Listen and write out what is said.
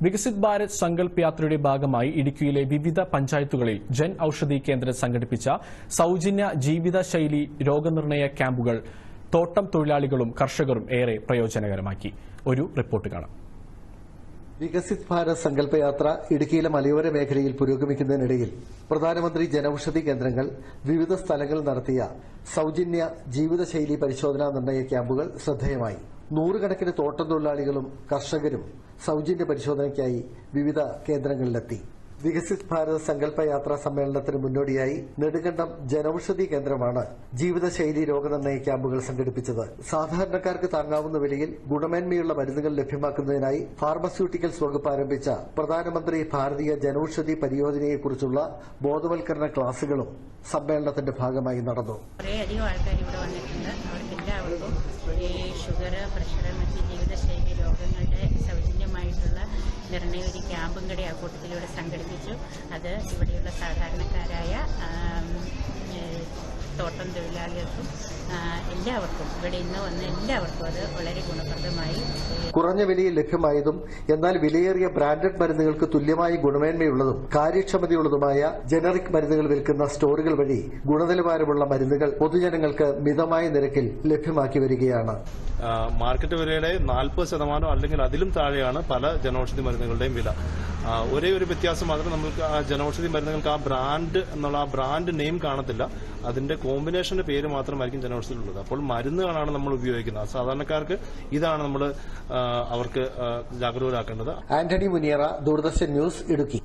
വികസിത് ഭാരത് സങ്കൽപ് യാത്രയുടെ ഭാഗമായി ഇടുക്കിയിലെ വിവിധ പഞ്ചായത്തുകളിൽ ജൻ ഔഷധി കേന്ദ്രം സംഘടിപ്പിച്ച സൌജന്യ ജീവിതശൈലി രോഗനിർണയ ക്യാമ്പുകൾ തോട്ടം തൊഴിലാളികളും കർഷകരും ഏറെ പ്രയോജനകരമാക്കി. ഒരു റിപ്പോർട്ട് കാണാം. വികസിത് ഭാരത് സങ്കൽപ യാത്ര ഇടുക്കിയിലെ മലയോര മേഖലയിൽ പുരോഗമിക്കുന്നതിനിടയിൽ പ്രധാനമന്ത്രി ജനൌഷധി കേന്ദ്രങ്ങൾ വിവിധ സ്ഥലങ്ങളിൽ നടത്തിയ സൌജന്യ ജീവിതശൈലി പരിശോധനാ നിർണയ ക്യാമ്പുകൾ ശ്രദ്ധേയമായി. നൂറുകണക്കിന് തോട്ടം തൊഴിലാളികളും കർഷകരും സൌജന്യ പരിശോധനയ്ക്കായി വിവിധ കേന്ദ്രങ്ങളിലെത്തി. വികസിത് ഭാരത് സങ്കൽപ യാത്രാ സമ്മേളനത്തിന് മുന്നോടിയായി നെടുങ്കണ്ടം ജനൌഷധി കേന്ദ്രമാണ് ജീവിതശൈലി രോഗനിർണയ ക്യാമ്പുകൾ സംഘടിപ്പിച്ചത്. സാധാരണക്കാർക്ക് താങ്ങാവുന്ന വിലയിൽ ഗുണമേന്മയുള്ള മരുന്നുകൾ ലഭ്യമാക്കുന്നതിനായി ഫാർമസ്യൂട്ടിക്കൽസ് വകുപ്പ് ആരംഭിച്ച പ്രധാനമന്ത്രി ഭാരതീയ ജനൌഷധി പരിയോജനയെക്കുറിച്ചുള്ള ബോധവൽക്കരണ ക്ലാസുകളും സമ്മേളനത്തിന്റെ ഭാഗമായി നടന്നു. വളരെയധികം ആൾക്കാർ ഇവിടെ വന്നിട്ടുണ്ട്. അവർക്കെല്ലാവർക്കും ഈ ഷുഗർ, പ്രഷർ, മറ്റ് ജീവിതശൈലി രോഗങ്ങളുടെ സൗജന്യമായിട്ടുള്ള നിർണയ ഒരു ക്യാമ്പും കൂടി ആ കൂട്ടത്തിലൂടെ സംഘടിപ്പിച്ചു. അത് ഇവിടെയുള്ള സാധാരണക്കാരായ തോട്ടം തൊഴിലാളികൾക്കും എല്ലാവർക്കും ഇവിടെ ഇന്ന് വന്ന എല്ലാവർക്കും അത് വളരെ ഗുണപ്രദമായി. കുറഞ്ഞ വിലയിൽ ലഭ്യമായതും എന്നാൽ വിലയേറിയ ബ്രാൻഡഡ് മരുന്നുകൾക്ക് തുല്യമായി ഗുണമേന്മയുള്ളതും കാര്യക്ഷമതയുള്ളതുമായ ജനറിക് മരുന്നുകൾ വിൽക്കുന്ന സ്റ്റോറുകൾ വഴി ഗുണനിലവാരമുള്ള മരുന്നുകൾ പൊതുജനങ്ങൾക്ക് മിതമായ നിരക്കിൽ ലഭ്യമാക്കി വരികയാണ്. മാർക്കറ്റ് വിലയുടെ 40% അല്ലെങ്കിൽ അതിലും താഴെയാണ് പല ജനൌഷധി മരുന്നുകളുടെയും വില. ഒരേ ഒരു വ്യത്യാസം മാത്രം നമുക്ക് ആ ജനൌഷധി മരുന്നുകൾക്ക് ആ ബ്രാൻഡ് എന്നുള്ള ആ ബ്രാൻഡ് നെയിം കാണത്തില്ല. അതിന്റെ കോമ്പിനേഷന്റെ പേര് മാത്രമായിരിക്കും ജനൌഷധിയിലുള്ളത്. അപ്പോൾ മരുന്നുകളാണ് നമ്മൾ ഉപയോഗിക്കുന്നത്. സാധാരണക്കാർക്ക് ഇതാണ് നമ്മൾ അവർക്ക് ജാഗരൂകരാക്കേണ്ടത്. ആന്റണി മുനിയറ, ദൂരദർശൻ ന്യൂസ്, ഇടുക്കി.